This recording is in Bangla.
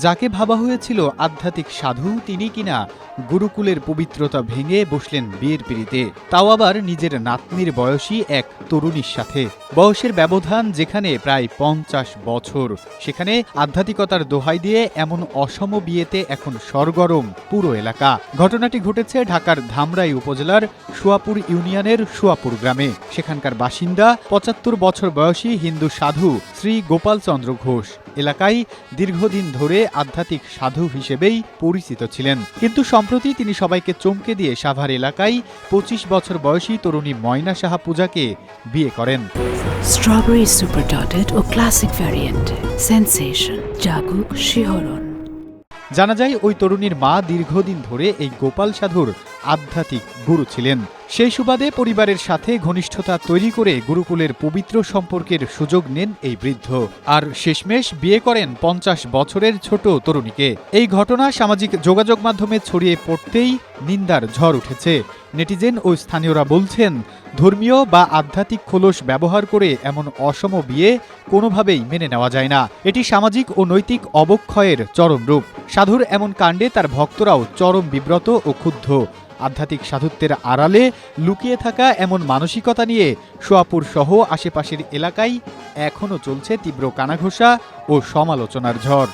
যাকে ভাবা হয়েছিল আধ্যাত্মিক সাধু, তিনি কিনা গুরুকুলের পবিত্রতা ভেঙে বসলেন বিয়ের পিঁড়িতে, তাও আবার নিজের নাতনির বয়সী এক তরুণীর সাথে। বয়সের ব্যবধান যেখানে প্রায় 50 বছর, সেখানে আধ্যাত্মিকতার দোহাই দিয়ে এমন অসম বিয়েতে এখন সরগরম পুরো এলাকা। ঘটনাটি ঘটেছে ঢাকার ধামরাই উপজেলার সোয়াপুর ইউনিয়নের সোয়াপুর গ্রামে। সেখানকার বাসিন্দা 75 বছর বয়সী হিন্দু সাধু শ্রী গোপাল চন্দ্র ঘোষ এলাকায় দীর্ঘদিন ধরে আধ্যাত্মিক সাধু হিসেবেই পরিচিত ছিলেন, কিন্তু সম্প্রতি তিনি সবাইকে চমকে দিয়ে সাভার এলাকায় 25 বছর বয়সী তরুণী ময়না সাহা পূজাকে বিয়ে করেন। স্ট্রবেরি সুপার ডটেড ও ক্লাসিক ভ্যারিয়েন্ট সেন্সেশন জাগুক শিহরণ। জানা যায় ওই তরুণীর মা দীর্ঘদিন ধরে এই গোপাল সাধুর আধ্যাত্মিক গুরু ছিলেন। সেই সুবাদে পরিবারের সাথে ঘনিষ্ঠতা তৈরি করে গুরুকুলের পবিত্র সম্পর্কের সুযোগ নেন এই বৃদ্ধ, আর শেষমেশ বিয়ে করেন 50 বছরের ছোট তরুণীকে। এই ঘটনা সামাজিক যোগাযোগ মাধ্যমে ছড়িয়ে পড়তেই নিন্দার ঝড় উঠেছে। নেটিজেন ও স্থানীয়রা বলছেন, ধর্মীয় বা আধ্যাত্মিক খোলস ব্যবহার করে এমন অসম বিয়ে কোনোভাবেই মেনে নেওয়া যায় না। এটি সামাজিক ও নৈতিক অবক্ষয়ের চরম রূপ। সাধুর এমন কাণ্ডে তার ভক্তরাও চরম বিব্রত ও ক্ষুব্ধ। আধ্যাত্মিক সাধুত্বের আড়ালে লুকিয়ে থাকা এমন মানসিকতা নিয়ে সোয়াপুর সহ আশেপাশের এলাকায় এখনও চলছে তীব্র কানাঘোষা ও সমালোচনার ঝড়।